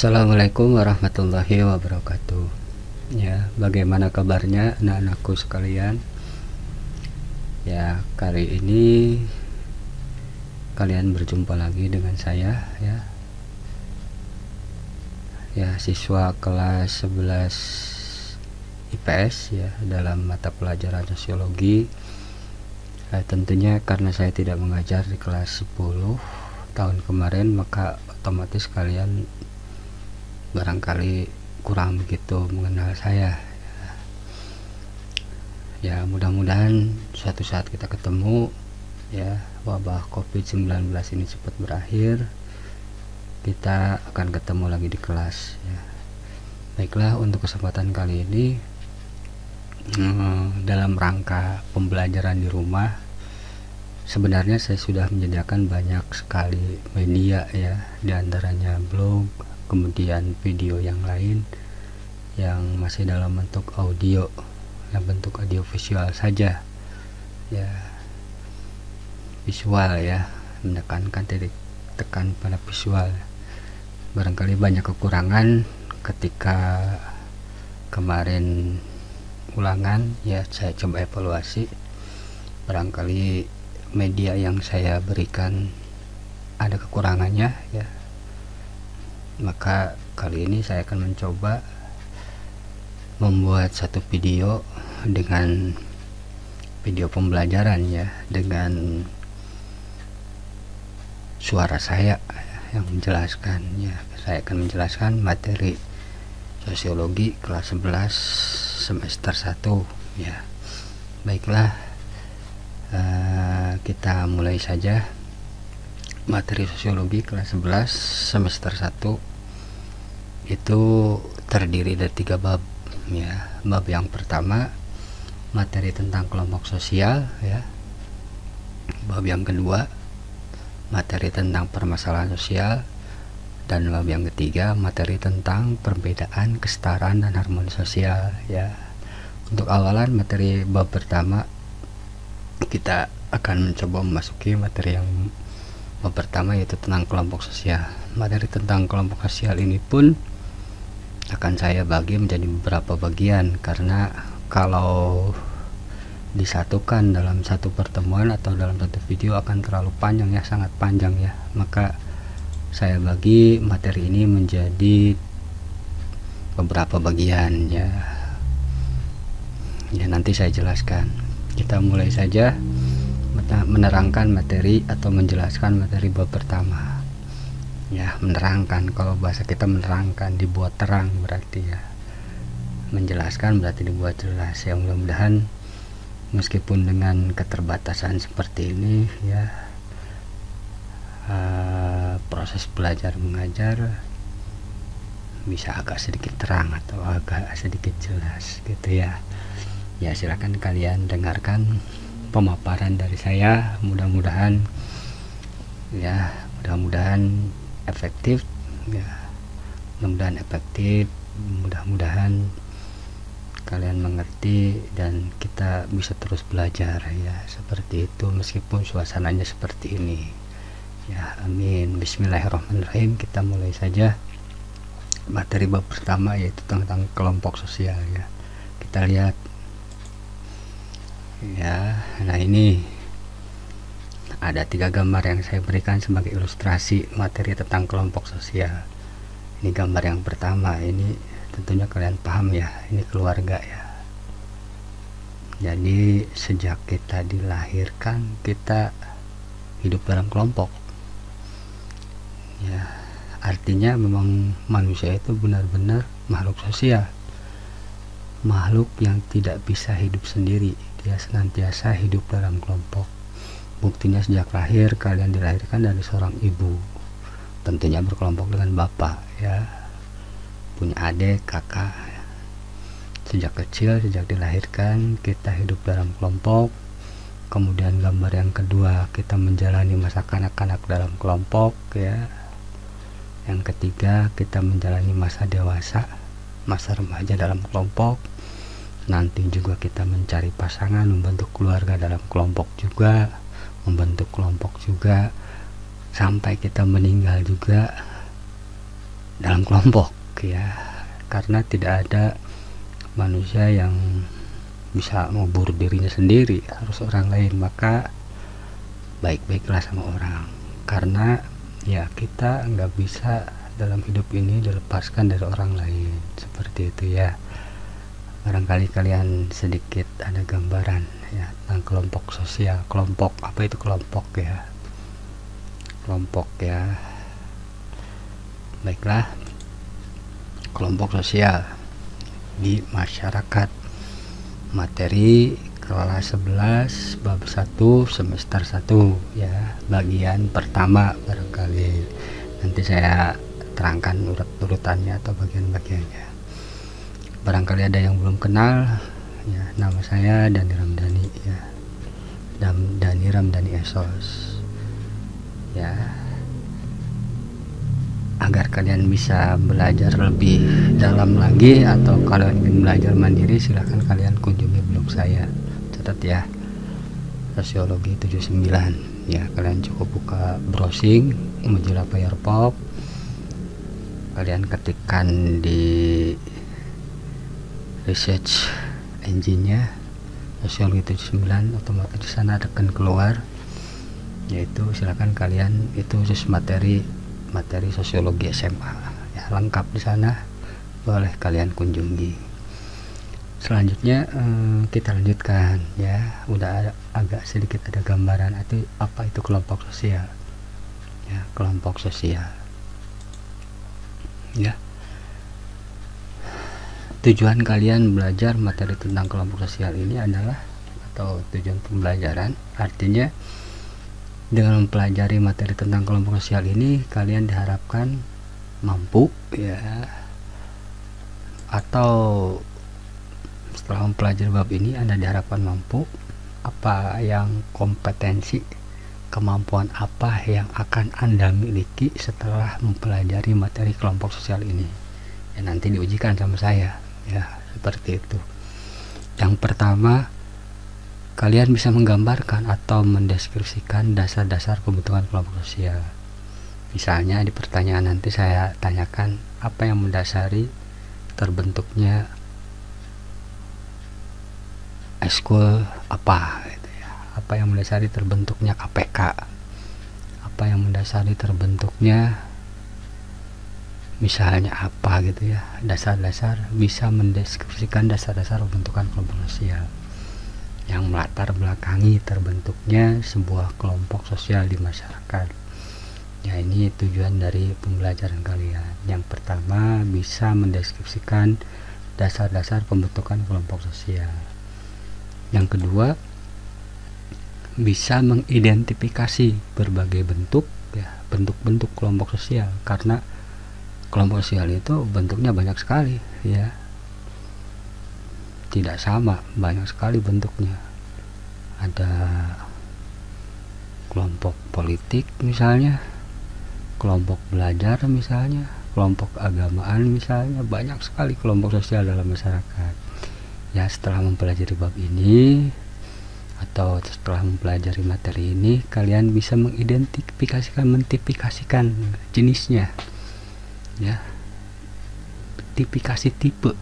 Assalamualaikum warahmatullahi wabarakatuh. Ya, bagaimana kabarnya anak-anakku sekalian? Ya, kali ini kalian berjumpa lagi dengan saya ya. Ya, siswa kelas 11 IPS ya dalam mata pelajaran sosiologi. Tentunya karena saya tidak mengajar di kelas 10 tahun kemarin, maka otomatis kalian barangkali kurang begitu mengenal saya ya. Mudah-mudahan suatu saat kita ketemu ya, wabah COVID-19 ini cepat berakhir, kita akan ketemu lagi di kelas ya. Baiklah, untuk kesempatan kali ini dalam rangka pembelajaran di rumah, sebenarnya saya sudah menyediakan banyak sekali media ya, diantaranya blog, kemudian video yang lain yang masih dalam bentuk audio, yang bentuk audio visual saja ya, visual ya, menekankan titik tekan pada visual. Barangkali banyak kekurangan ketika kemarin ulangan ya, saya coba evaluasi, barangkali media yang saya berikan ada kekurangannya ya. Maka kali ini saya akan mencoba membuat satu video dengan video pembelajaran ya, dengan suara saya yang menjelaskan ya. Saya akan menjelaskan materi sosiologi kelas 11 semester 1 ya. Baiklah, kita mulai saja. Materi sosiologi kelas 11 semester 1 itu terdiri dari 3 bab ya. Bab yang pertama materi tentang kelompok sosial ya. Bab yang kedua materi tentang permasalahan sosial, dan bab yang ketiga materi tentang perbedaan, kesetaraan, dan harmoni sosial ya. Untuk awalan materi bab pertama, kita akan mencoba memasuki materi yang bab pertama, yaitu tentang kelompok sosial. Materi tentang kelompok sosial ini pun akan saya bagi menjadi beberapa bagian, karena kalau disatukan dalam satu pertemuan atau dalam satu video akan terlalu panjang ya, sangat panjang ya. Maka saya bagi materi ini menjadi beberapa bagian ya. Ya, nanti saya jelaskan. Kita mulai saja menerangkan materi atau menjelaskan materi bab pertama ya. Menerangkan, kalau bahasa kita menerangkan, dibuat terang berarti ya. Menjelaskan berarti dibuat jelas ya. Mudah-mudahan meskipun dengan keterbatasan seperti ini ya, proses belajar mengajar bisa agak sedikit terang atau agak sedikit jelas gitu ya. Ya, silakan kalian dengarkan pemaparan dari saya. Mudah-mudahan ya, mudah-mudahan efektif ya, mudah-mudahan kalian mengerti dan kita bisa terus belajar ya, seperti itu meskipun suasananya seperti ini ya. Amin. Bismillahirrahmanirrahim. Kita mulai saja materi bab pertama, yaitu tentang kelompok sosial ya. Kita lihat ya. Nah, ini ada 3 gambar yang saya berikan sebagai ilustrasi materi tentang kelompok sosial. Ini gambar yang pertama, ini tentunya kalian paham ya, ini keluarga ya. Jadi sejak kita dilahirkan kita hidup dalam kelompok ya. Artinya memang manusia itu benar-benar makhluk sosial, makhluk yang tidak bisa hidup sendiri. Dia senantiasa hidup dalam kelompok. Buktinya sejak lahir kalian dilahirkan dari seorang ibu, tentunya berkelompok dengan bapak ya, punya adik, kakak. Sejak kecil, sejak dilahirkan kita hidup dalam kelompok. Kemudian gambar yang kedua, kita menjalani masa kanak-kanak dalam kelompok ya. Yang ketiga, kita menjalani masa dewasa, masa remaja dalam kelompok. Nanti juga kita mencari pasangan, membentuk keluarga dalam kelompok juga, sampai kita meninggal juga dalam kelompok ya, karena tidak ada manusia yang bisa mengubur dirinya sendiri, harus orang lain. Maka baik-baiklah sama orang, karena ya kita nggak bisa dalam hidup ini dilepaskan dari orang lain, seperti itu ya. Barangkali kalian sedikit ada gambaran ya tentang kelompok sosial. Kelompok apa itu kelompok ya? Kelompok ya, baiklah, kelompok sosial di masyarakat. Materi kelas 11 bab 1 semester 1 ya, bagian pertama. Barangkali nanti saya terangkan urut-urutannya atau bagian-bagiannya. Barangkali ada yang belum kenal ya, nama saya Dani Ramdhani ya, Dani Ramdhani Esos ya. Agar kalian bisa belajar lebih dalam lagi, atau kalau ingin belajar mandiri, silahkan kalian kunjungi blog saya. Catat ya, Sosiologi 79 ya. Kalian cukup buka browsing Mozilla Firefox, kalian ketikkan di research engine-nya Sosiologi 79, otomatis di sana akan keluar, yaitu silakan kalian, itu khusus materi sosiologi SMA ya, lengkap di sana, boleh kalian kunjungi. Selanjutnya kita lanjutkan ya, udah agak sedikit ada gambaran itu apa itu kelompok sosial ya. Kelompok sosial ya, tujuan kalian belajar materi tentang kelompok sosial ini adalah, atau tujuan pembelajaran, artinya dengan mempelajari materi tentang kelompok sosial ini, kalian diharapkan mampu ya, atau setelah mempelajari bab ini Anda diharapkan mampu apa yang kompetensi, kemampuan apa yang akan Anda miliki setelah mempelajari materi kelompok sosial ini ya, nanti diujikan sama saya ya, seperti itu. Yang pertama, kalian bisa menggambarkan atau mendeskripsikan dasar-dasar pembentukan kelompok sosial. Misalnya di pertanyaan nanti saya tanyakan apa yang mendasari terbentuknya eskul apa gitu ya, apa yang mendasari terbentuknya KPK, apa yang mendasari terbentuknya misalnya apa gitu ya, dasar-dasar, bisa mendeskripsikan dasar-dasar pembentukan kelompok sosial yang melatar belakangi terbentuknya sebuah kelompok sosial di masyarakat ya. Ini tujuan dari pembelajaran kalian. Yang pertama, bisa mendeskripsikan dasar-dasar pembentukan kelompok sosial. Yang kedua, bisa mengidentifikasi berbagai bentuk ya, bentuk-bentuk kelompok sosial, karena kelompok sosial itu bentuknya banyak sekali ya, tidak sama, banyak sekali bentuknya. Ada kelompok politik misalnya, kelompok belajar misalnya, kelompok agamaan misalnya, banyak sekali kelompok sosial dalam masyarakat ya. Setelah mempelajari bab ini atau setelah mempelajari materi ini, kalian bisa mengidentifikasikan, mentifikasikan jenisnya ya, tipifikasi tipe.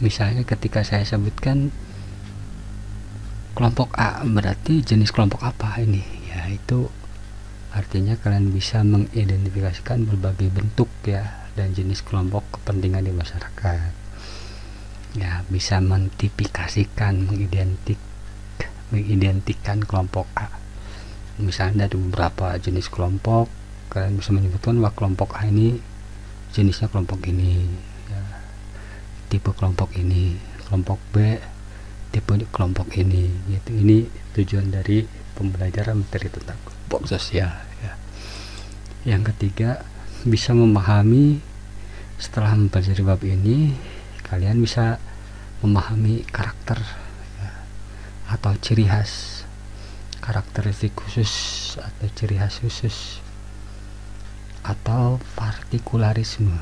Misalnya ketika saya sebutkan kelompok A, berarti jenis kelompok apa ini ya, itu artinya kalian bisa mengidentifikasikan berbagai bentuk ya dan jenis kelompok kepentingan di masyarakat ya, bisa mentifikasikan, mengidentikan kelompok A. Misalnya dari beberapa jenis kelompok, kalian bisa menyebutkan bahwa kelompok A ini jenisnya kelompok ini ya, tipe kelompok ini, kelompok B tipe kelompok ini gitu. Ini tujuan dari pembelajaran materi tentang kelompok sosial ya. Yang ketiga, bisa memahami, setelah mempelajari bab ini kalian bisa memahami karakter ya, atau ciri khas, karakteristik khusus atau ciri khas khusus, atau partikularisme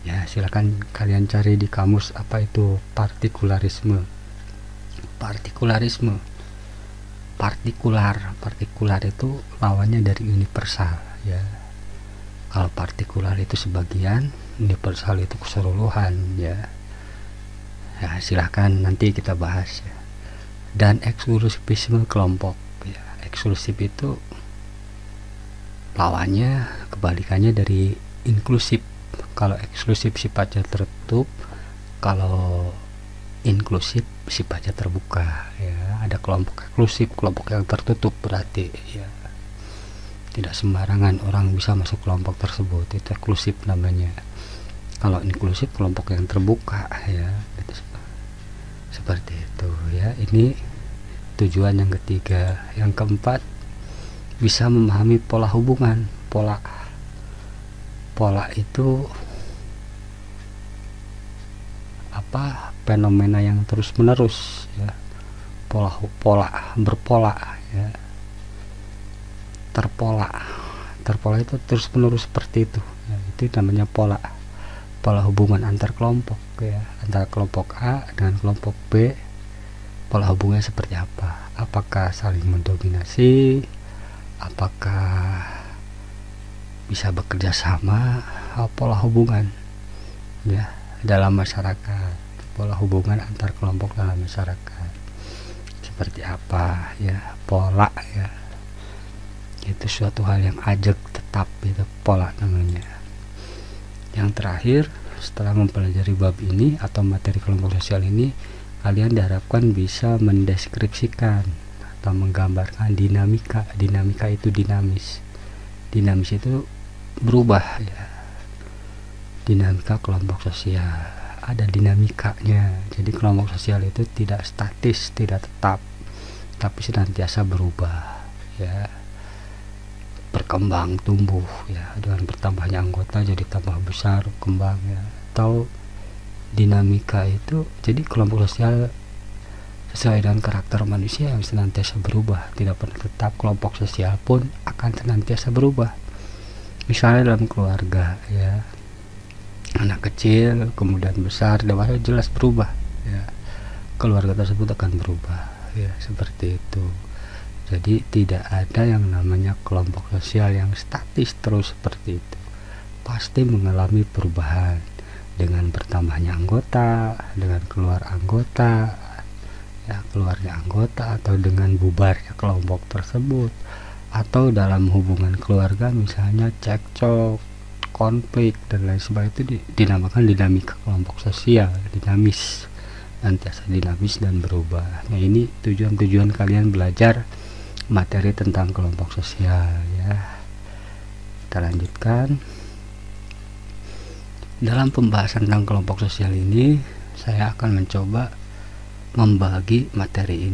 ya. Silakan kalian cari di kamus apa itu partikularisme. Partikularisme, partikular itu lawannya dari universal ya. Kalau partikular partikular itu sebagian, universal itu keseluruhan ya. Ya silahkan nanti kita bahas ya. Dan eksklusivisme kelompok ya. Eksklusif itu lawannya, kebalikannya dari inklusif. Kalau eksklusif sifatnya tertutup, kalau inklusif sifatnya terbuka ya. Ada kelompok eksklusif, kelompok yang tertutup berarti ya. Tidak sembarangan orang bisa masuk kelompok tersebut, itu eksklusif namanya. Kalau inklusif kelompok yang terbuka ya, gitu. Seperti itu ya. Ini tujuan yang ketiga. Yang keempat, bisa memahami pola hubungan. Pola itu apa? Fenomena yang terus menerus ya. Berpola ya. Terpola itu terus menerus seperti itu ya. Itu namanya pola hubungan antar kelompok ya, antara kelompok A dengan kelompok B. Pola hubungannya seperti apa? Apakah saling mendominasi, apakah bisa bekerja sama? Pola hubungan ya dalam masyarakat, pola hubungan antar kelompok dalam masyarakat seperti apa ya, pola ya. Itu suatu hal yang ajak tetap, itu pola namanya. Yang terakhir, setelah mempelajari bab ini atau materi kelompok sosial ini, kalian diharapkan bisa mendeskripsikan atau menggambarkan dinamika. Dinamika itu dinamis itu berubah ya. Dinamika kelompok sosial ada dinamikanya. Jadi kelompok sosial itu tidak statis, tidak tetap, tapi senantiasa berubah ya, berkembang, tumbuh ya, dengan bertambahnya anggota jadi tambah besar, kembang ya. Atau dinamika itu jadi kelompok sosial sesuai dengan karakter manusia yang senantiasa berubah, tidak pernah tetap. Kelompok sosial pun akan senantiasa berubah. Misalnya dalam keluarga ya, anak kecil kemudian besar dewasa, jelas berubah ya, keluarga tersebut akan berubah ya, seperti itu. Jadi tidak ada yang namanya kelompok sosial yang statis terus seperti itu, pasti mengalami perubahan dengan bertambahnya anggota, dengan keluar anggota ya, keluarnya anggota, atau dengan bubarnya kelompok tersebut, atau dalam hubungan keluarga misalnya cekcok, konflik dan lain sebagainya. Itu dinamakan dinamika kelompok sosial, dinamis, nantiasa dinamis dan berubah. Nah ini tujuan kalian belajar materi tentang kelompok sosial ya. Kita lanjutkan. Dalam pembahasan tentang kelompok sosial ini, saya akan mencoba membagi materi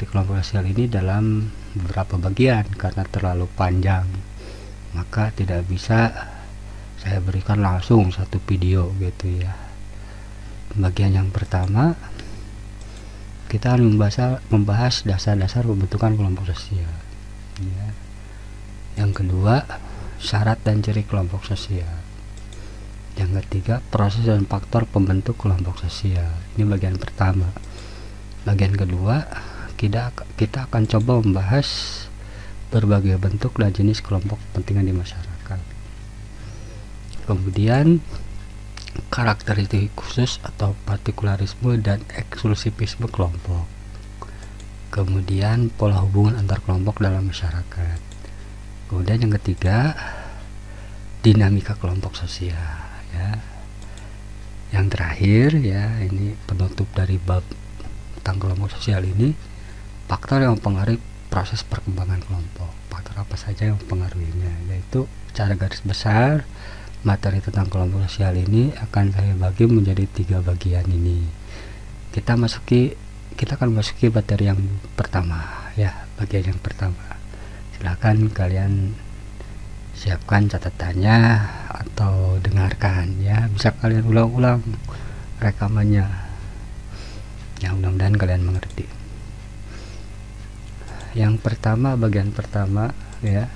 kelompok sosial ini dalam beberapa bagian. Karena terlalu panjang, maka tidak bisa saya berikan langsung satu video gitu ya. Bagian yang pertama, kita akan membahas dasar-dasar pembentukan kelompok sosial ya. Yang kedua, syarat dan ciri kelompok sosial. Yang ketiga, proses dan faktor pembentuk kelompok sosial. Ini bagian pertama. Bagian kedua, kita akan coba membahas berbagai bentuk dan jenis kelompok kepentingan di masyarakat. Kemudian karakteristik khusus atau partikularisme dan eksklusivisme kelompok. Kemudian pola hubungan antar kelompok dalam masyarakat. Kemudian yang ketiga, dinamika kelompok sosial ya. Yang terakhir ya, ini penutup dari bab tentang kelompok sosial ini, faktor yang mempengaruhi proses perkembangan kelompok. Faktor apa saja yang mempengaruhinya, yaitu secara garis besar materi tentang kelompok sosial ini akan saya bagi menjadi 3 bagian ini. Kita akan masuki materi yang pertama ya, bagian yang pertama. Silakan kalian siapkan catatannya atau dengarkan ya, bisa kalian ulang-ulang rekamannya ya, mudah-mudahan kalian mengerti. Yang pertama, bagian pertama ya,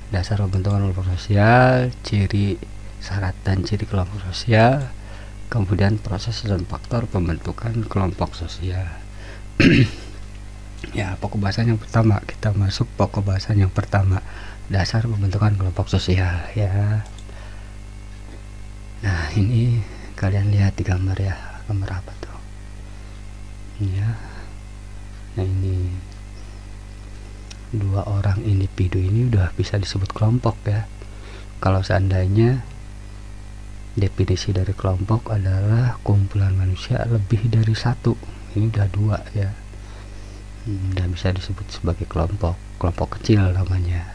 dasar pembentukan kelompok sosial, ciri, syarat dan ciri kelompok sosial, kemudian proses dan faktor pembentukan kelompok sosial. Ya, pokok bahasan yang pertama, kita masuk pokok bahasan yang pertama, dasar pembentukan kelompok sosial ya. ini kalian lihat di gambar ya, gambar apa tuh ya. Nah, ini dua orang individu ini udah bisa disebut kelompok ya. Kalau seandainya definisi dari kelompok adalah kumpulan manusia lebih dari satu, ini udah dua ya, udah bisa disebut sebagai kelompok, kelompok kecil namanya.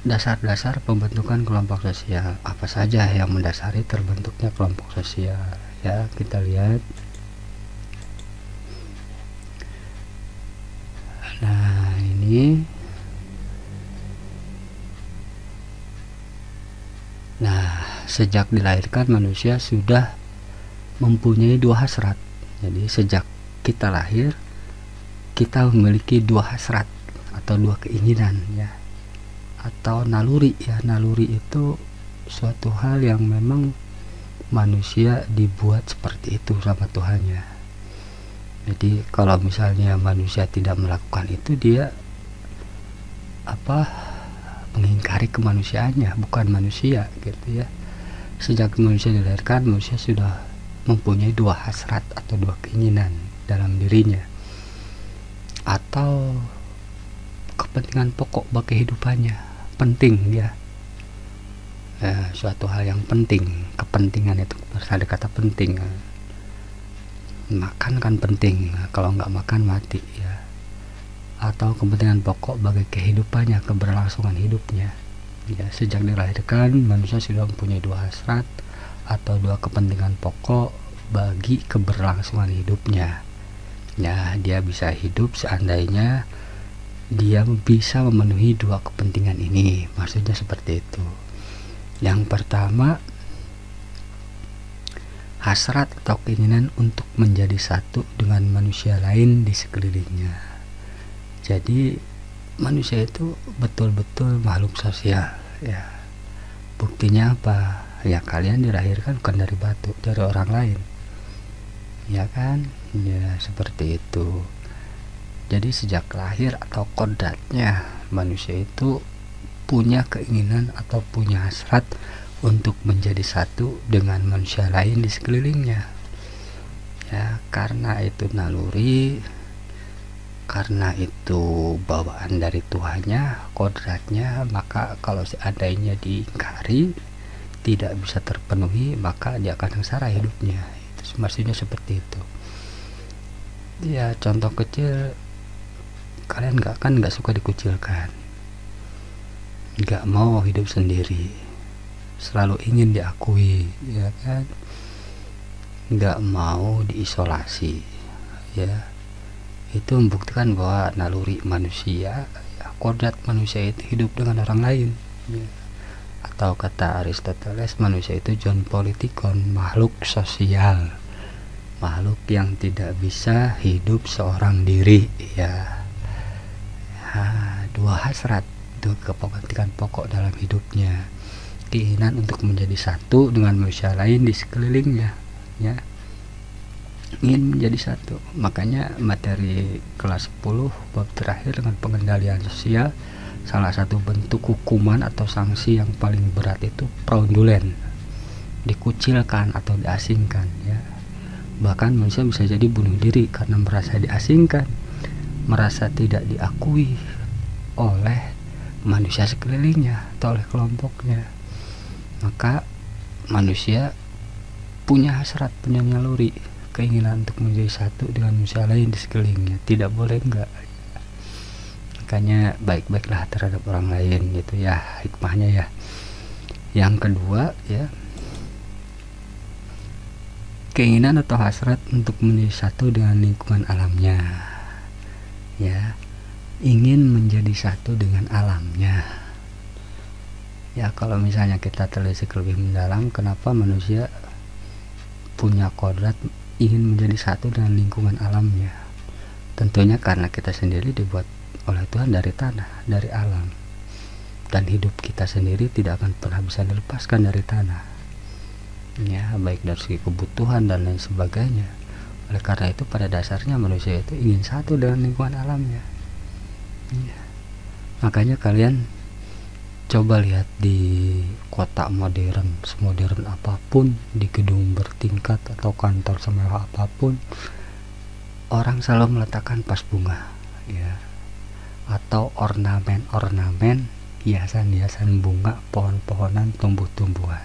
Dasar-dasar pembentukan kelompok sosial apa saja yang mendasari terbentuknya kelompok sosial ya, kita lihat. Nah, ini sejak dilahirkan manusia sudah mempunyai dua hasrat. Jadi sejak kita lahir kita memiliki dua hasrat atau dua keinginan ya, atau naluri ya. Naluri itu suatu hal yang memang manusia dibuat seperti itu sama Tuhannya. Jadi kalau misalnya manusia tidak melakukan itu, dia mengingkari kemanusiaannya, bukan manusia gitu ya. Sejak manusia dilahirkan, manusia sudah mempunyai dua hasrat atau dua keinginan dalam dirinya, atau kepentingan pokok bagi kehidupannya, penting ya. Suatu hal yang penting, kepentingan itu ada kata penting. Makan kan penting, kalau nggak makan mati ya. Atau kepentingan pokok bagi kehidupannya, keberlangsungan hidupnya ya. Sejak dilahirkan manusia sudah mempunyai dua hasrat atau dua kepentingan pokok bagi keberlangsungan hidupnya ya. Dia bisa hidup seandainya dia bisa memenuhi dua kepentingan ini, maksudnya seperti itu. Yang pertama, hasrat atau keinginan untuk menjadi satu dengan manusia lain di sekelilingnya. Jadi manusia itu betul-betul makhluk sosial ya. Buktinya apa? Ya kalian dilahirkan bukan dari batu, dari orang lain ya kan ya, seperti itu. Jadi sejak lahir atau kodratnya manusia itu punya keinginan atau punya hasrat untuk menjadi satu dengan manusia lain di sekelilingnya ya. Karena itu naluri, karena itu bawaan dari Tuhannya, kodratnya, maka kalau seandainya diingkari, tidak bisa terpenuhi, maka dia akan sengsara hidupnya. Itu maksudnya seperti itu ya. Contoh kecil, kalian nggak suka dikucilkan, nggak mau hidup sendiri, selalu ingin diakui ya kan, nggak mau diisolasi ya. Itu membuktikan bahwa naluri manusia ya, kodrat manusia itu hidup dengan orang lain ya. Atau kata Aristoteles, manusia itu John Politikon, makhluk sosial, makhluk yang tidak bisa hidup seorang diri ya. Dua hasrat, dua kepentingan pokok dalam hidupnya, keinginan untuk menjadi satu dengan manusia lain di sekelilingnya ya, ingin menjadi satu. Makanya materi kelas 10 bab terakhir dengan pengendalian sosial, salah satu bentuk hukuman atau sanksi yang paling berat itu fraudulen, dikucilkan atau diasingkan ya. Bahkan manusia bisa jadi bunuh diri karena merasa diasingkan, merasa tidak diakui oleh manusia sekelilingnya atau oleh kelompoknya. Maka manusia punya hasrat, punya naluri, keinginan untuk menjadi satu dengan manusia lain di sekelilingnya, tidak boleh enggak. Makanya baik-baiklah terhadap orang lain gitu ya, hikmahnya ya. Yang kedua ya, keinginan atau hasrat untuk menjadi satu dengan lingkungan alamnya ya, ingin menjadi satu dengan alamnya ya. Kalau misalnya kita telisik lebih mendalam, kenapa manusia punya kodrat ingin menjadi satu dengan lingkungan alamnya? Tentunya karena kita sendiri dibuat oleh Tuhan dari tanah, dari alam, dan hidup kita sendiri tidak akan pernah bisa dilepaskan dari tanah ya, baik dari segi kebutuhan dan lain sebagainya. Oleh karena itu pada dasarnya manusia itu ingin satu dengan lingkungan alamnya ya. Makanya kalian Coba lihat di kota modern, semodern apapun, di gedung bertingkat atau kantor semewah apapun, orang selalu meletakkan vas bunga, ya, atau ornamen-ornamen, hiasan-hiasan bunga, pohon-pohonan, tumbuh-tumbuhan.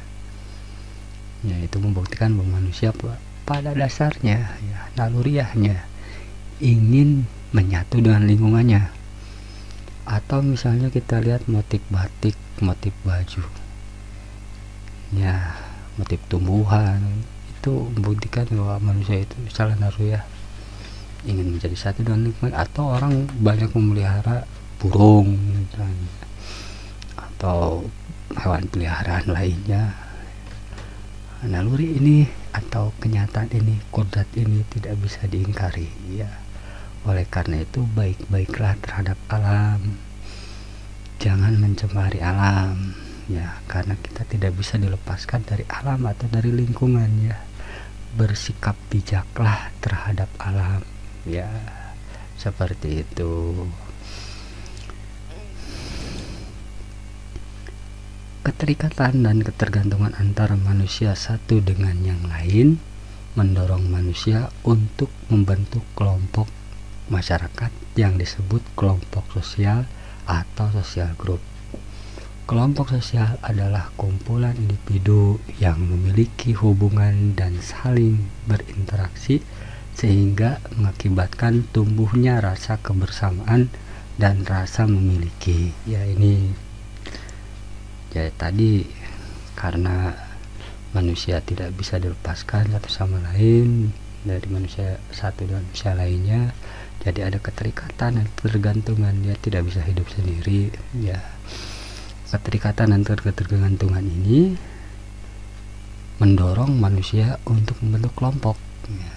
Ya, itu membuktikan bahwa manusia pada dasarnya, ya, naluriahnya ingin menyatu dengan lingkungannya. Atau misalnya kita lihat motif batik, motif baju, ya, motif tumbuhan, itu membuktikan bahwa manusia itu salah naluriah ingin menjadi satu dengan lingkungan. Atau orang banyak memelihara burung misalnya, atau hewan peliharaan lainnya. Naluri ini atau kenyataan ini, kodrat ini tidak bisa diingkari, ya. Oleh karena itu, baik-baiklah terhadap alam, jangan mencemari alam, ya, karena kita tidak bisa dilepaskan dari alam atau dari lingkungan, ya. Bersikap bijaklah terhadap alam, ya, seperti itu. Keterikatan dan ketergantungan antara manusia satu dengan yang lain mendorong manusia untuk membentuk kelompok masyarakat yang disebut kelompok sosial atau sosial group. Kelompok sosial adalah kumpulan individu yang memiliki hubungan dan saling berinteraksi sehingga mengakibatkan tumbuhnya rasa kebersamaan dan rasa memiliki. Ya, ini ya tadi, karena manusia tidak bisa dilepaskan satu sama lain dari manusia satu dan manusia lainnya, jadi ada keterikatan dan ketergantungan. Dia tidak bisa hidup sendiri, ya. Keterikatan dan ketergantungan ini mendorong manusia untuk membentuk kelompok, ya.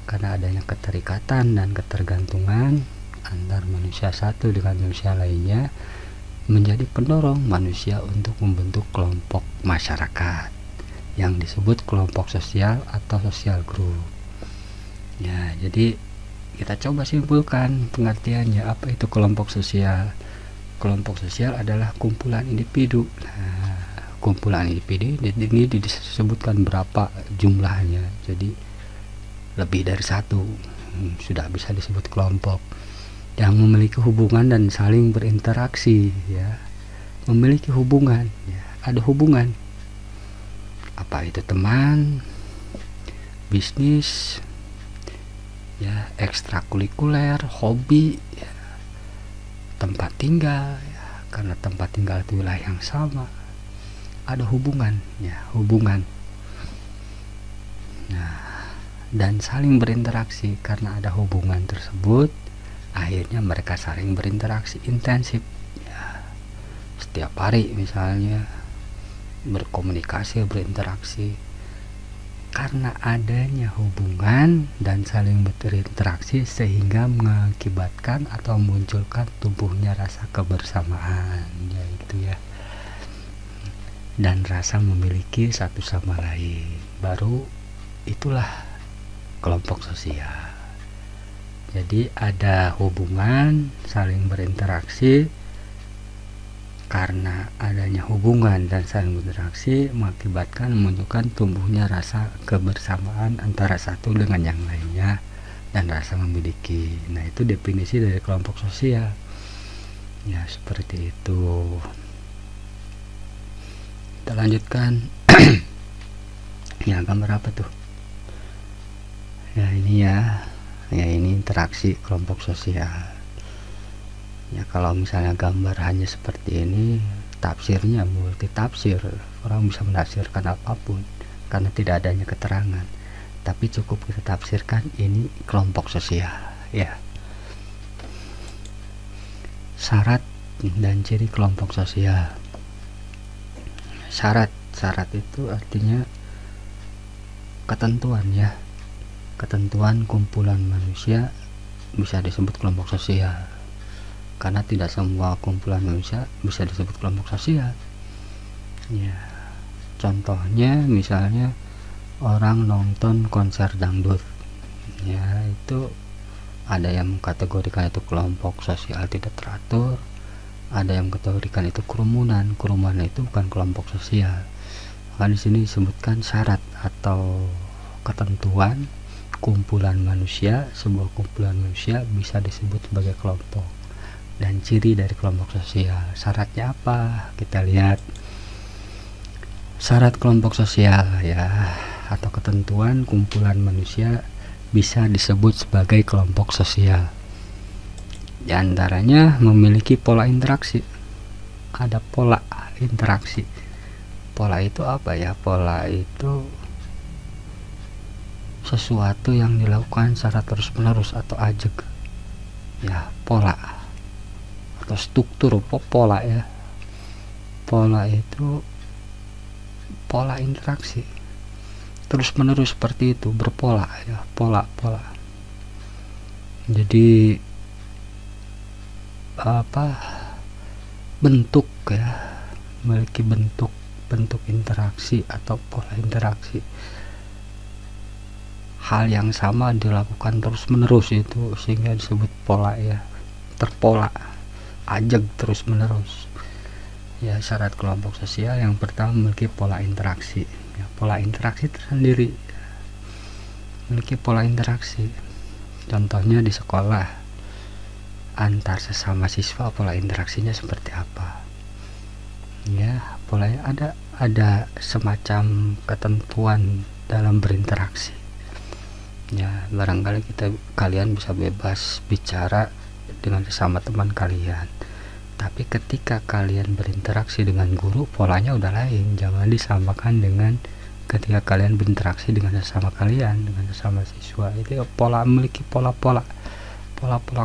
Karena adanya keterikatan dan ketergantungan antar manusia satu dengan manusia lainnya menjadi pendorong manusia untuk membentuk kelompok masyarakat yang disebut kelompok sosial atau sosial group. Ya, jadi kita coba simpulkan pengertiannya. Apa itu kelompok sosial? Kelompok sosial adalah kumpulan individu. Nah, kumpulan individu ini disebutkan berapa jumlahnya, jadi lebih dari satu sudah bisa disebut kelompok, yang memiliki hubungan dan saling berinteraksi, ya. Memiliki hubungan, ya, ada hubungan, apa itu teman, bisnis, ya, ekstrakurikuler, hobi, ya, tempat tinggal, ya, karena tempat tinggal itu wilayah yang sama, ada hubungan, ya, hubungan. Nah, dan saling berinteraksi. Karena ada hubungan tersebut, akhirnya mereka saling berinteraksi intensif, ya, setiap hari misalnya berkomunikasi, berinteraksi. Karena adanya hubungan dan saling berinteraksi sehingga mengakibatkan atau munculkan tumbuhnya rasa kebersamaan, yaitu, ya, dan rasa memiliki satu sama lain. Baru itulah kelompok sosial. Jadi ada hubungan, saling berinteraksi. Karena adanya hubungan dan saling berinteraksi mengakibatkan menunjukkan tumbuhnya rasa kebersamaan antara satu dengan yang lainnya dan rasa memiliki. Nah, itu definisi dari kelompok sosial. Ya, seperti itu. Kita lanjutkan. Ya, gambar apa tuh? Ya, ini ya. Ya, ini interaksi kelompok sosial. Ya, kalau misalnya gambar hanya seperti ini, tafsirnya multi tafsir. Orang bisa menafsirkan apapun karena tidak adanya keterangan. Tapi cukup kita tafsirkan ini kelompok sosial, ya. Syarat dan ciri kelompok sosial. Syarat itu artinya ketentuan, ya. Ketentuan kumpulan manusia bisa disebut kelompok sosial. Karena tidak semua kumpulan manusia bisa disebut kelompok sosial. Ya, contohnya misalnya orang nonton konser dangdut. Ya, itu ada yang mengkategorikan itu kelompok sosial tidak teratur, ada yang kategorikan itu kerumunan. Kerumunan itu bukan kelompok sosial. Maka di sini disebutkan syarat atau ketentuan kumpulan manusia. Sebuah kumpulan manusia bisa disebut sebagai kelompok, dan ciri dari kelompok sosial. Syaratnya apa? Kita lihat syarat kelompok sosial ya, atau ketentuan kumpulan manusia bisa disebut sebagai kelompok sosial. Di antaranya memiliki pola interaksi. Ada pola interaksi. Pola itu apa ya? Pola itu sesuatu yang dilakukan secara terus-menerus atau ajeg. Ya, pola atau struktur pola ya. Pola itu pola interaksi terus-menerus seperti itu, berpola ya, pola. Jadi bentuk ya, memiliki bentuk interaksi atau pola interaksi. Hal yang sama dilakukan terus-menerus itu sehingga disebut pola ya, terpola, ajeg terus-menerus. Ya, syarat kelompok sosial yang pertama memiliki pola interaksi. Ya, pola interaksi tersendiri, memiliki pola interaksi. Contohnya di sekolah, antar sesama siswa pola interaksinya seperti apa? Ya, polanya ada semacam ketentuan dalam berinteraksi. Ya, barangkali kalian bisa bebas bicara dengan sesama teman kalian. Tapi ketika kalian berinteraksi dengan guru, polanya udah lain. Jangan disamakan dengan ketika kalian berinteraksi dengan sesama kalian, dengan sesama siswa. Itu pola, memiliki pola-pola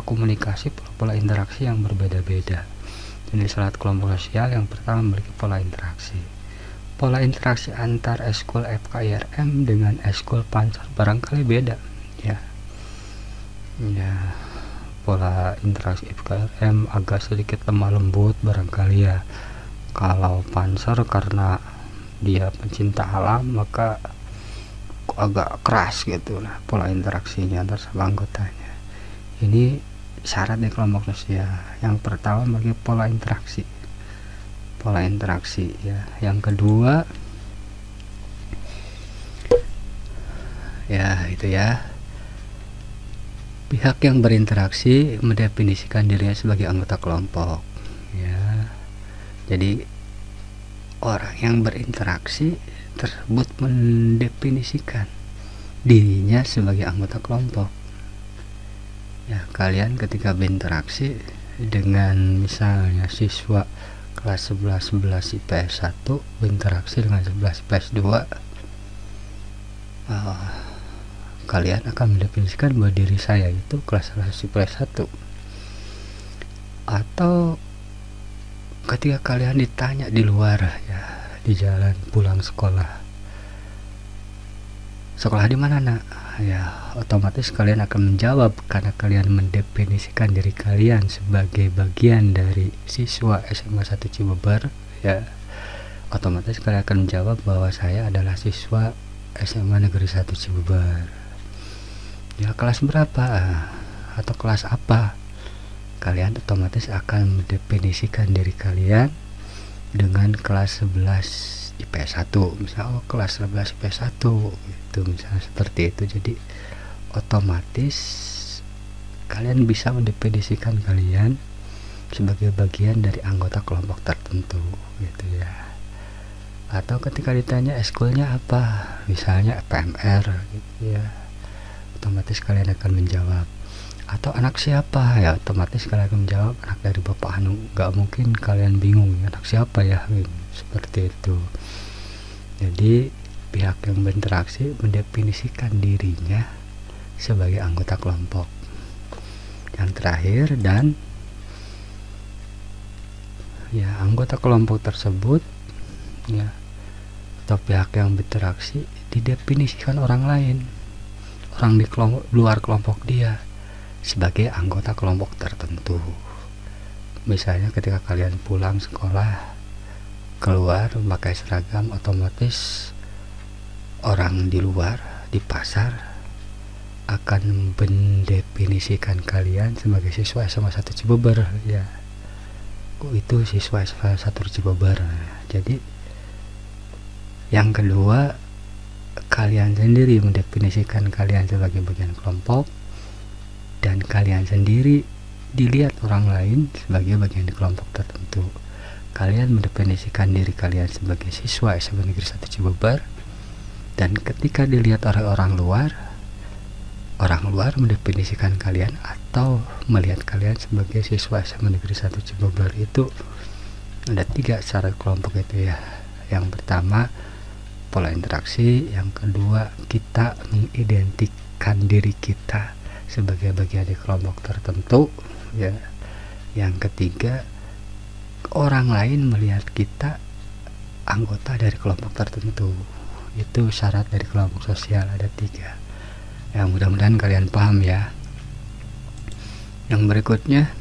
komunikasi, pola interaksi yang berbeda-beda. Jadi syarat kelompok sosial yang pertama memiliki pola interaksi. Pola interaksi antar eskul FKIRM dengan eskul Pansar barangkali beda ya. Pola interaksi FKIRM agak sedikit lemah lembut barangkali ya. Kalau Pansar karena dia pencinta alam maka agak keras gitu lah pola interaksinya antar sama anggotanya. Ini syarat dari kelompok sosial. Yang pertama bagi pola interaksi ya. Yang kedua ya itu ya, pihak yang berinteraksi mendefinisikan dirinya sebagai anggota kelompok ya. Jadi orang yang berinteraksi tersebut mendefinisikan dirinya sebagai anggota kelompok ya. Kalian ketika berinteraksi dengan misalnya siswa kelas 11 IPS 1 berinteraksi dengan 11 IPS 2, kalian akan mendefinisikan bahwa diri saya itu kelas 11 IPS 1. Atau ketika kalian ditanya di luar ya, di jalan pulang sekolah di mana nak? Ya, otomatis kalian akan menjawab karena kalian mendefinisikan diri kalian sebagai bagian dari siswa SMA 1 Cibeber ya. Otomatis kalian akan menjawab bahwa saya adalah siswa SMA Negeri 1 Cibeber. Ya, kelas berapa atau kelas apa? Kalian otomatis akan mendefinisikan diri kalian dengan kelas 11 IPS 1 misalnya, kelas 11 IPS 1 itu misalnya seperti itu. Jadi otomatis kalian bisa mendefinisikan kalian sebagai bagian dari anggota kelompok tertentu gitu ya. Atau ketika ditanya eskulnya apa, misalnya PMR gitu ya, otomatis kalian akan menjawab. Atau anak siapa ya, otomatis kalian akan menjawab anak dari Bapak Anu. Gak mungkin kalian bingung anak siapa ya, seperti itu. Jadi pihak yang berinteraksi mendefinisikan dirinya sebagai anggota kelompok. Yang terakhir, dan ya anggota kelompok tersebut ya atau pihak yang berinteraksi didefinisikan orang lain, orang di luar kelompok dia sebagai anggota kelompok tertentu. Misalnya ketika kalian pulang sekolah keluar memakai seragam, otomatis orang di luar di pasar akan mendefinisikan kalian sebagai siswa SMA 1 Cibeber ya. itu siswa SMA 1 Cibobar. Jadi yang kedua, kalian sendiri mendefinisikan kalian sebagai bagian kelompok, dan kalian sendiri dilihat orang lain sebagai bagian di kelompok tertentu. Kalian mendefinisikan diri kalian sebagai siswa SMA Negeri 1 Cibobar, dan ketika dilihat oleh orang luar mendefinisikan kalian atau melihat kalian sebagai siswa SMA Negeri 1 Cibobar. Itu ada 3 syarat kelompok itu ya. Yang pertama, pola interaksi. Yang kedua, kita mengidentikan diri kita sebagai bagian di kelompok tertentu ya. Yang ketiga, orang lain melihat kita anggota dari kelompok tertentu. Itu syarat dari kelompok sosial, ada 3 ya. Mudah-mudahan kalian paham ya. Yang berikutnya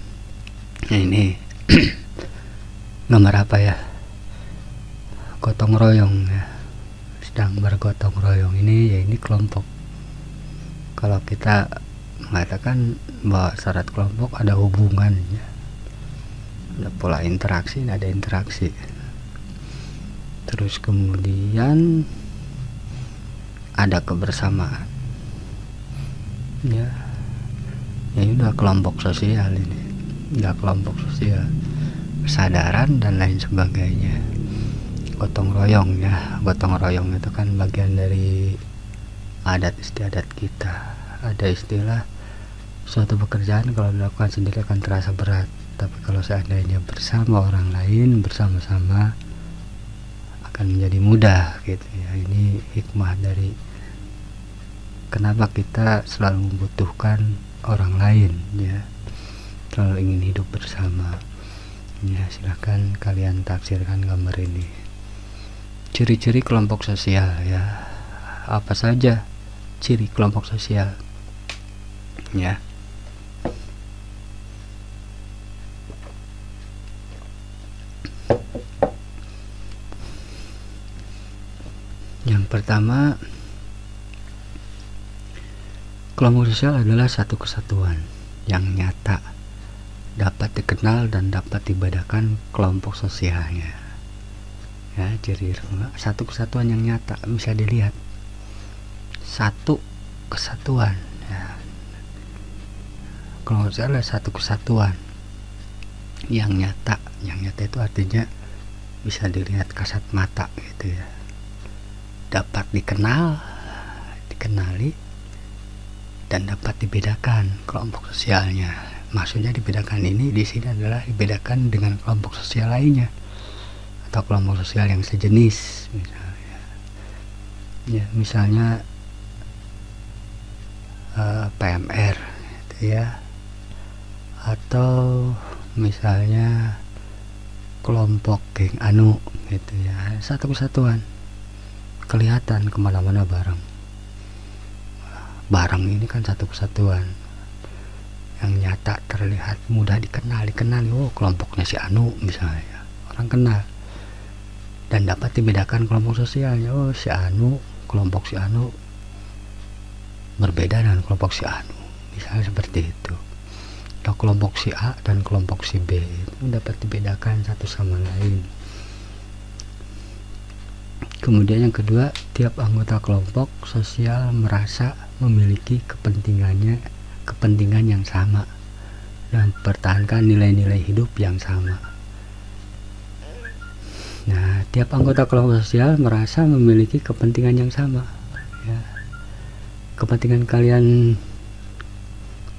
ini gambar apa ya, gotong royong ya, sedang bergotong royong. Ini ya, ini kelompok. Kalau kita mengatakan bahwa syarat kelompok ada hubungan ya, ada pola interaksi, ada interaksi, terus kemudian ada kebersamaan ya. Ya udah kelompok sosial, ini udah kelompok sosial, kesadaran dan lain sebagainya. Gotong royong ya, gotong royong itu kan bagian dari adat istiadat kita. Ada istilah, suatu pekerjaan kalau dilakukan sendiri akan terasa berat, tapi kalau seandainya bersama orang lain, bersama-sama, akan menjadi mudah gitu ya. Ini hikmah dari kenapa kita selalu membutuhkan orang lain ya, selalu ingin hidup bersama ya. Silahkan kalian tafsirkan gambar ini. Ciri-ciri kelompok sosial ya, apa saja ciri kelompok sosial ya. Yang pertama, kelompok sosial adalah satu kesatuan yang nyata, dapat dikenal dan dapat dibedakan kelompok sosialnya ya. Ciri satu kesatuan yang nyata, bisa dilihat, satu kesatuan ya. Kelompok sosial adalah satu kesatuan yang nyata. Yang nyata itu artinya bisa dilihat kasat mata gitu ya, dapat dikenal, dikenali, dan dapat dibedakan kelompok sosialnya. Maksudnya dibedakan ini di sini adalah dibedakan dengan kelompok sosial lainnya atau kelompok sosial yang sejenis misalnya. Ya, misalnya PMR gitu ya, atau misalnya kelompok geng anu gitu ya. Satu kesatuan, kelihatan kemana-mana bareng. Bareng ini kan satu kesatuan yang nyata, terlihat, mudah dikenali. Oh, kelompoknya si anu misalnya, orang kenal, dan dapat dibedakan kelompok sosialnya. Oh, si anu, kelompok si anu berbeda dengan kelompok si anu, misalnya seperti itu. Atau kelompok si A dan kelompok si B itu dapat dibedakan satu sama lain. Kemudian yang kedua, tiap anggota kelompok sosial merasa memiliki kepentingan yang sama dan mempertahankan nilai-nilai hidup yang sama. Nah, tiap anggota kelompok sosial merasa memiliki kepentingan yang sama ya. Kepentingan kalian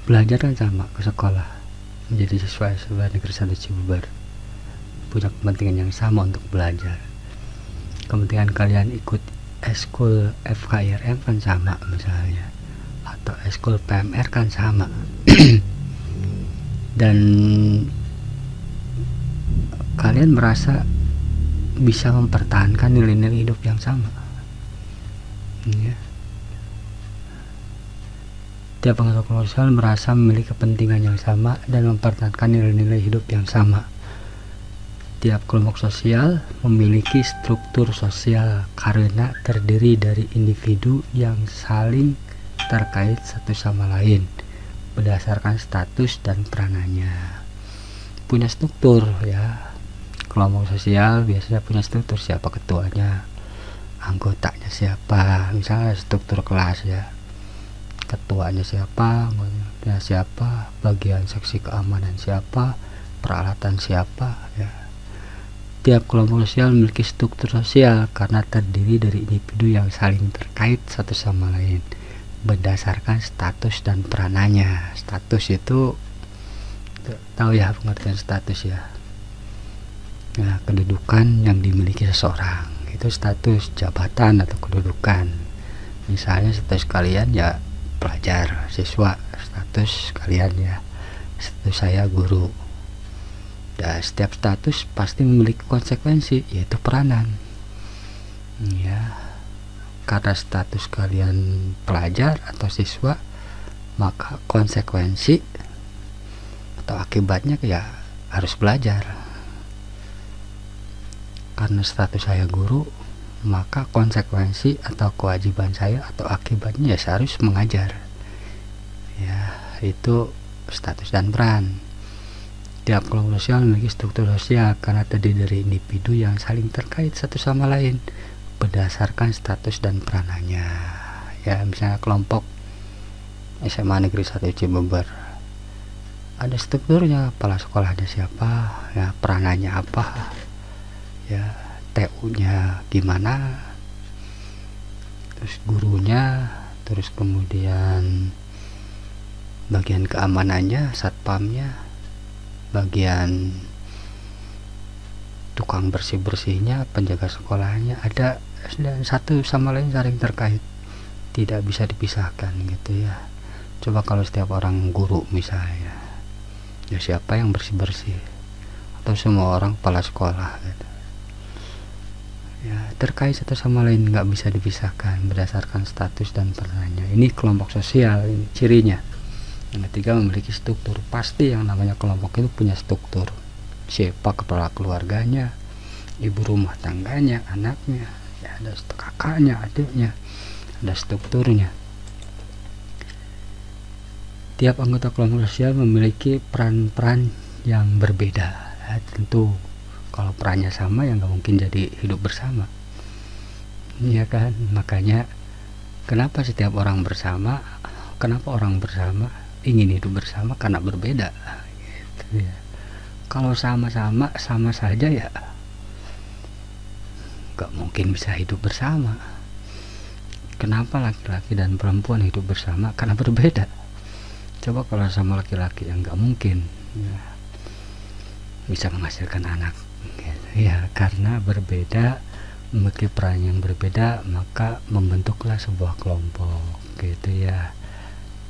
belajar kan sama, ke sekolah menjadi siswa SMA Negeri 1 Cibobar, punya kepentingan yang sama untuk belajar. Kepentingan kalian ikut eskul FKIRM kan sama misalnya, atau eskul PMR kan sama. Dan kalian merasa bisa mempertahankan nilai-nilai hidup yang sama ya. Tiap anggota kelompok sosial merasa memiliki kepentingan yang sama dan mempertahankan nilai-nilai hidup yang sama. Tiap kelompok sosial memiliki struktur sosial karena terdiri dari individu yang saling terkait satu sama lain berdasarkan status dan peranannya. punya struktur ya. Kelompok sosial biasanya punya struktur, siapa ketuanya, anggotanya siapa, misalnya struktur kelas ya, ketuanya siapa, anggotanya siapa, bagian seksi keamanan siapa, peralatan siapa ya. Tiap kelompok sosial memiliki struktur sosial karena terdiri dari individu yang saling terkait satu sama lain berdasarkan status dan peranannya. Status itu tahu ya pengertian status ya. Nah, kedudukan yang dimiliki seseorang itu status, jabatan atau kedudukan. Misalnya status kalian ya pelajar, siswa, status kalian ya status saya guru. Dan setiap status pasti memiliki konsekuensi, yaitu peranan ya. Karena status kalian pelajar atau siswa, maka konsekuensi atau akibatnya ya harus belajar. Karena status saya guru, maka konsekuensi atau kewajiban saya atau akibatnya ya saya harus mengajar ya. Itu status dan peran. Tiap kelompok sosial memiliki struktur sosial karena terdiri dari individu yang saling terkait satu sama lain berdasarkan status dan peranannya ya. Misalnya kelompok SMA Negeri 1 Cibubur, ada strukturnya, kepala sekolahnya siapa ya, peranannya apa ya, TU-nya gimana, terus gurunya, terus kemudian bagian keamanannya, satpamnya, bagian tukang bersih-bersihnya, penjaga sekolahnya, ada dan satu sama lain saling terkait, tidak bisa dipisahkan gitu ya. Coba kalau setiap orang guru misalnya, ya siapa yang bersih-bersih, atau semua orang kepala sekolah gitu ya, terkait satu sama lain, nggak bisa dipisahkan berdasarkan status dan perannya. Ini kelompok sosial, ini cirinya. Yang ketiga, memiliki struktur. Pasti yang namanya kelompok itu punya struktur. Siapa kepala keluarganya, ibu rumah tangganya, anaknya ya, ada kakaknya, adiknya, ada strukturnya. Tiap anggota kelompok sosial memiliki peran-peran yang berbeda ya, tentu kalau perannya sama ya nggak mungkin jadi hidup bersama ya kan. Makanya kenapa setiap orang bersama, kenapa orang bersama ingin hidup bersama, karena berbeda gitu ya. Kalau sama-sama sama saja ya nggak mungkin bisa hidup bersama. Kenapa laki-laki dan perempuan hidup bersama? Karena berbeda. Coba kalau sama laki-laki yang nggak mungkin ya, bisa menghasilkan anak ya, karena berbeda, memiliki peran yang berbeda, maka membentuklah sebuah kelompok gitu ya.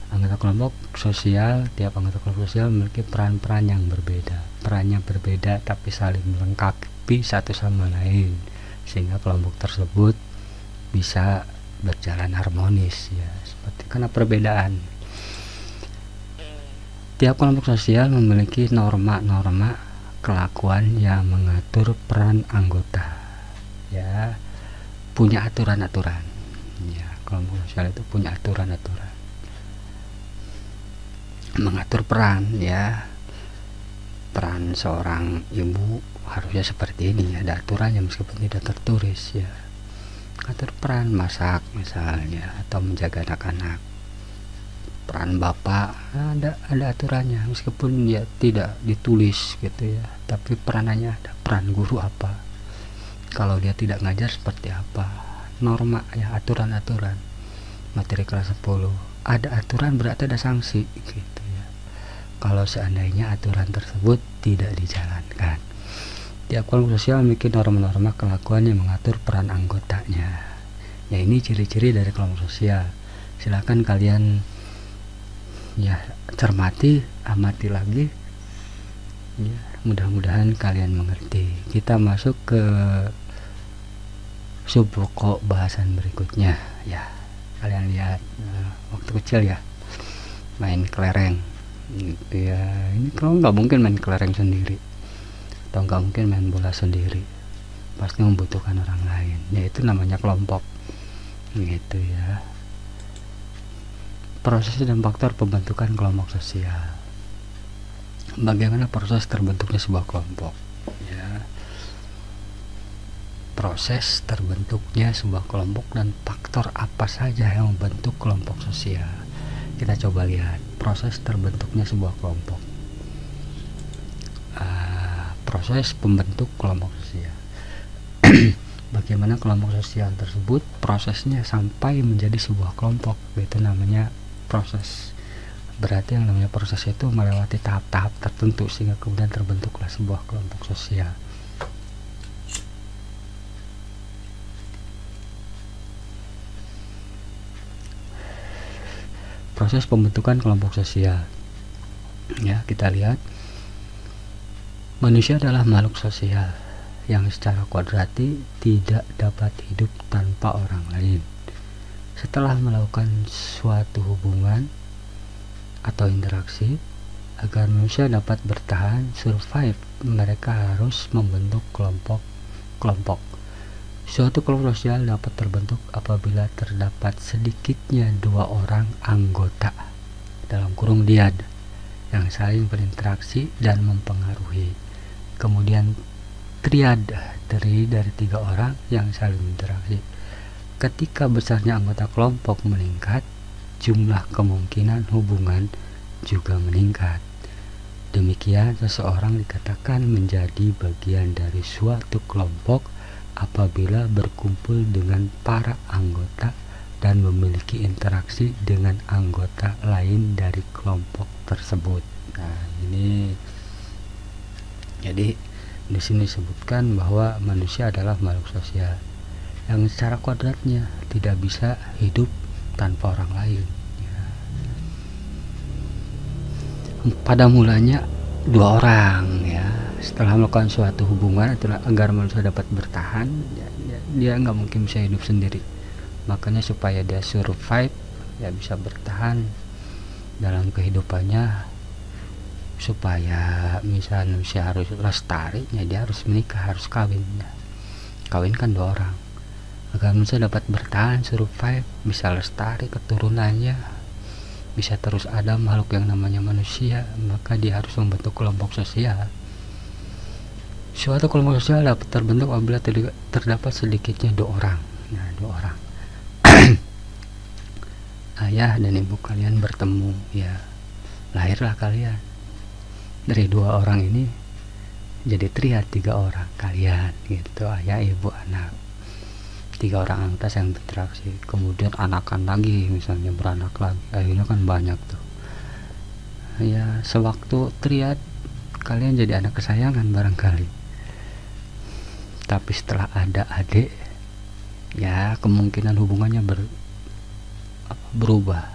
Anggota kelompok sosial, tiap anggota kelompok sosial memiliki peran-peran yang berbeda, perannya berbeda tapi saling melengkapi satu sama lain sehingga kelompok tersebut bisa berjalan harmonis ya, seperti karena perbedaan. Tiap kelompok sosial memiliki norma-norma kelakuan yang mengatur peran anggota ya, punya aturan-aturan ya. Kelompok sosial itu punya aturan-aturan mengatur peran ya. Peran seorang ibu harusnya seperti ini, ada aturannya meskipun tidak tertulis ya. Atur peran masak misalnya atau menjaga anak-anak. Peran bapak ada aturannya meskipun ya tidak ditulis gitu ya, tapi peranannya ada. Peran guru apa, kalau dia tidak ngajar seperti apa, norma ya, aturan-aturan. Materi kelas 10 ada aturan, berarti ada sanksi gitu ya kalau seandainya aturan tersebut tidak dijalankan. Tiap kelompok sosial memiliki norma-norma kelakuan yang mengatur peran anggotanya ya. Ini ciri-ciri dari kelompok sosial. Silakan kalian ya cermati, amati lagi ya, mudah-mudahan kalian mengerti. Kita masuk ke subpokok bahasan berikutnya ya. Kalian lihat waktu kecil ya main kelereng gitu ya. Ini kalau nggak mungkin main kelereng sendiri atau nggak mungkin main bola sendiri, pasti membutuhkan orang lain, yaitu namanya kelompok gitu ya. Proses dan faktor pembentukan kelompok sosial. bagaimana proses terbentuknya sebuah kelompok ya. Proses terbentuknya sebuah kelompok dan faktor apa saja yang membentuk kelompok sosial. Kita coba lihat proses terbentuknya sebuah kelompok. Proses pembentuk kelompok sosial. Bagaimana kelompok sosial tersebut prosesnya sampai menjadi sebuah kelompok, itu namanya proses. Berarti yang namanya proses itu melewati tahap-tahap tertentu sehingga kemudian terbentuklah sebuah kelompok sosial. Proses pembentukan kelompok sosial ya, kita lihat manusia adalah makhluk sosial yang secara kodrati tidak dapat hidup tanpa orang lain. Setelah melakukan suatu hubungan atau interaksi, agar manusia dapat bertahan, survive, mereka harus membentuk kelompok. Suatu kelompok sosial dapat terbentuk apabila terdapat sedikitnya 2 orang anggota dalam kurung diad yang saling berinteraksi dan mempengaruhi. Kemudian triad terdiri dari 3 orang yang saling berinteraksi. Ketika besarnya anggota kelompok meningkat, jumlah kemungkinan hubungan juga meningkat. Demikian seseorang dikatakan menjadi bagian dari suatu kelompok apabila berkumpul dengan para anggota dan memiliki interaksi dengan anggota lain dari kelompok tersebut. Nah, ini jadi di sini disebutkan bahwa manusia adalah makhluk sosial yang secara kodratnya tidak bisa hidup tanpa orang lain. Ya. Pada mulanya 2 orang ya. Setelah melakukan suatu hubungan agar manusia dapat bertahan, dia nggak mungkin bisa hidup sendiri. Makanya supaya dia survive, ya bisa bertahan dalam kehidupannya, supaya misalnya manusia harus lestari, ya dia harus menikah, harus kawin. Ya. Kawin kan 2 orang. Agar manusia dapat bertahan, survive, bisa lestari keturunannya, bisa terus ada makhluk yang namanya manusia, maka dia harus membentuk kelompok sosial. Suatu kelompok sosial dapat terbentuk apabila terdapat sedikitnya 2 orang. Nah, 2 orang. Ayah dan ibu kalian bertemu, ya. Lahirlah kalian. Dari 2 orang ini jadi triad, 3 orang kalian gitu, ayah, ibu, anak. 3 orang anggota yang berinteraksi. Kemudian anakan lagi, misalnya beranak lagi. Akhirnya kan banyak tuh. Ya, sewaktu triad kalian jadi anak kesayangan barangkali. Tapi setelah ada adik, ya kemungkinan hubungannya berubah.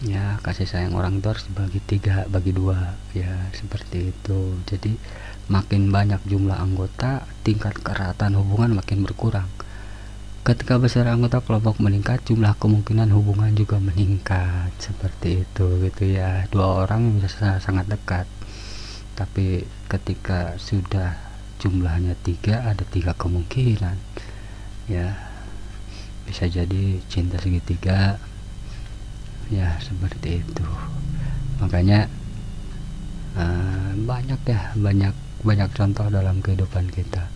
Ya, kasih sayang orang tua harus dibagi 3, bagi 2, ya seperti itu. Jadi makin banyak jumlah anggota, tingkat keratan hubungan makin berkurang. Ketika besar anggota kelompok meningkat, jumlah kemungkinan hubungan juga meningkat. Seperti itu gitu ya. 2 orang bisa sangat dekat. Tapi ketika sudah jumlahnya 3, ada 3 kemungkinan. Ya, bisa jadi cinta segitiga. Ya, seperti itu. Makanya banyak contoh dalam kehidupan kita.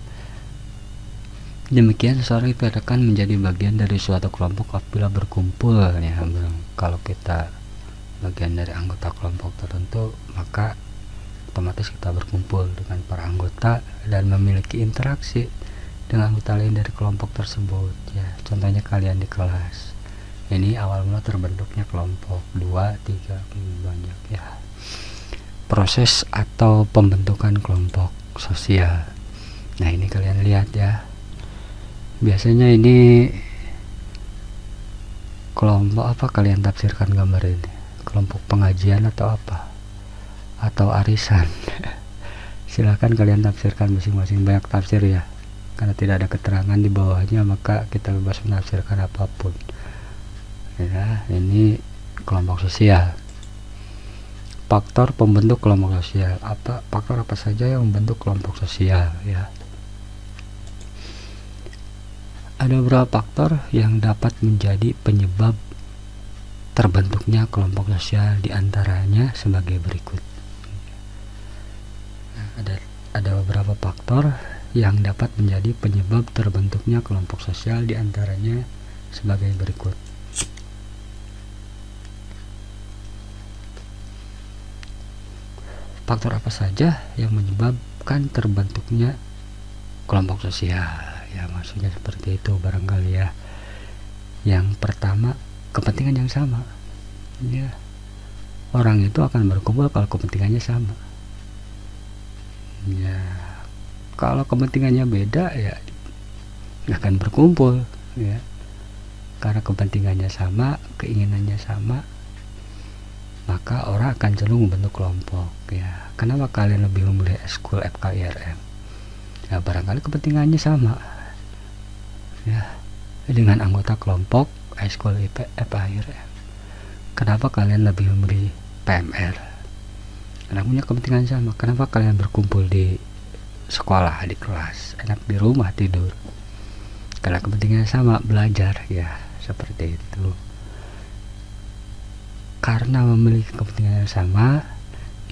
Demikian seseorang itu akan menjadi bagian dari suatu kelompok apabila berkumpul ya. Kalau kita bagian dari anggota kelompok tertentu, maka otomatis kita berkumpul dengan para anggota dan memiliki interaksi dengan anggota lain dari kelompok tersebut ya. Contohnya kalian di kelas. Ini awal mula terbentuknya kelompok 2, 3, banyak ya. Proses atau pembentukan kelompok sosial. Nah, ini kalian lihat ya. Biasanya ini kelompok apa kalian tafsirkan gambar ini? Kelompok pengajian atau apa? Atau arisan? Silahkan kalian tafsirkan masing-masing, banyak tafsir ya, karena tidak ada keterangan di bawahnya, maka kita bebas menafsirkan apapun ya. Ini kelompok sosial. Faktor pembentuk kelompok sosial, faktor apa saja yang membentuk kelompok sosial ya. Ada beberapa faktor yang dapat menjadi penyebab terbentuknya kelompok sosial, diantaranya sebagai berikut. ada beberapa faktor yang dapat menjadi penyebab terbentuknya kelompok sosial, diantaranya sebagai berikut. Faktor apa saja yang menyebabkan terbentuknya kelompok sosial? Ya, maksudnya seperti itu barangkali ya. Yang pertama, kepentingan yang sama. Ya, orang itu akan berkumpul kalau kepentingannya sama. Ya, kalau kepentingannya beda ya nggak akan berkumpul ya. Karena kepentingannya sama, keinginannya sama, maka orang akan cenderung membentuk kelompok ya. Kenapa kalian lebih memilih eskul FKIRM? Ya, barangkali kepentingannya sama ya dengan anggota kelompok eskul FKIRM. Kenapa kalian lebih memilih PMR? Karena punya kepentingan sama. Kenapa kalian berkumpul di sekolah, di kelas, enak di rumah tidur? Karena kepentingannya sama, belajar ya, seperti itu. Karena memiliki kepentingan yang sama,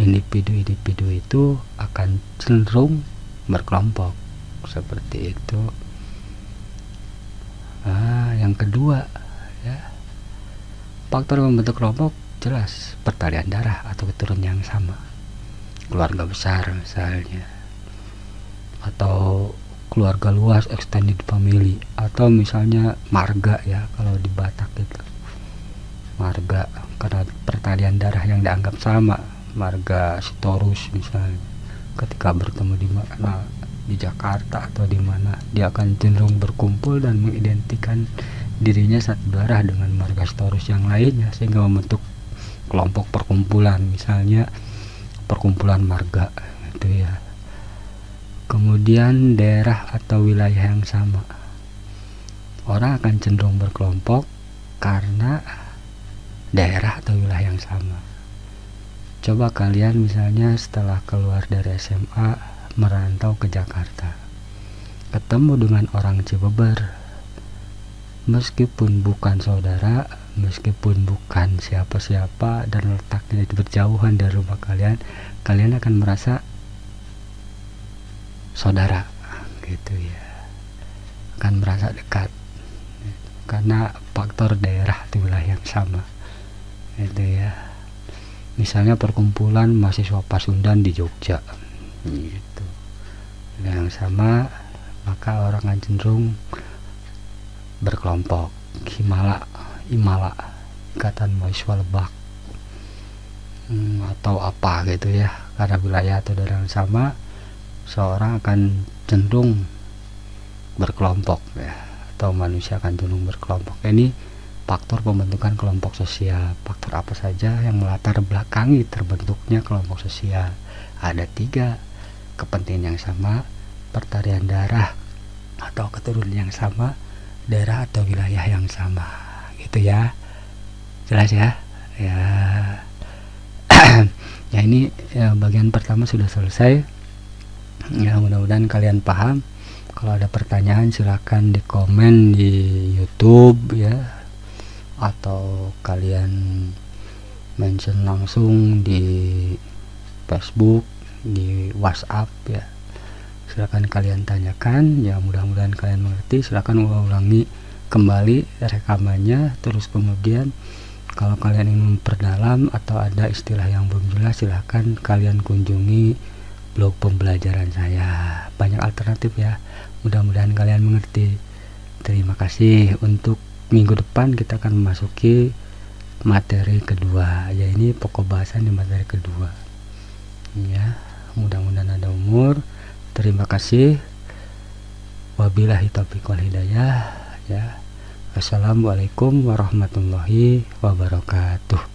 individu-individu itu akan cenderung berkelompok, seperti itu. Yang kedua ya, faktor membentuk kelompok jelas pertalian darah atau keturunan yang sama, keluarga besar misalnya, atau keluarga luas, extended family, atau misalnya marga ya, kalau di Batak itu marga karena pertalian darah yang dianggap sama, marga Sitorus misalnya. Ketika bertemu di mana, di Jakarta atau di mana, dia akan cenderung berkumpul dan mengidentikan dirinya satu darah dengan marga Sitorus yang lainnya, sehingga membentuk kelompok perkumpulan, misalnya perkumpulan marga gitu ya. Kemudian daerah atau wilayah yang sama, orang akan cenderung berkelompok karena daerah atau wilayah yang sama. Coba kalian misalnya setelah keluar dari SMA merantau ke Jakarta, ketemu dengan orang Cibeber, meskipun bukan saudara, meskipun bukan siapa-siapa, dan letaknya berjauhan dari rumah kalian, kalian akan merasa saudara gitu ya, akan merasa dekat karena faktor daerah atau wilayah yang sama gitu ya. Misalnya perkumpulan mahasiswa Pasundan di Jogja gitu, yang sama, maka orang akan cenderung berkelompok. Imala Ikatan Mahasiswa Lebak atau apa gitu ya, karena wilayah atau daerah yang sama, seorang akan cenderung berkelompok ya, atau manusia akan cenderung berkelompok. Ini faktor pembentukan kelompok sosial. Faktor apa saja yang melatar belakangi terbentuknya kelompok sosial? Ada 3: kepentingan yang sama, pertalian darah atau keturunan yang sama, daerah atau wilayah yang sama gitu ya. Jelas ya? Ya. Ya, ini ya, bagian pertama sudah selesai. Ya, mudah-mudahan kalian paham. Kalau ada pertanyaan silakan di komen di YouTube ya, atau kalian mention langsung di Facebook, di WhatsApp ya. Silakan kalian tanyakan ya, mudah-mudahan kalian mengerti. Silakan ulangi kembali rekamannya, terus kemudian kalau kalian ingin memperdalam atau ada istilah yang belum jelas, silahkan kalian kunjungi blog pembelajaran saya, banyak alternatif ya. Mudah-mudahan kalian mengerti. Terima kasih. Untuk minggu depan kita akan memasuki materi kedua, ya ini pokok bahasan di materi kedua ya. Mudah-mudahan ada umur. Terima kasih. Wabillahi taufiq wal hidayah ya. Assalamualaikum warahmatullahi wabarakatuh.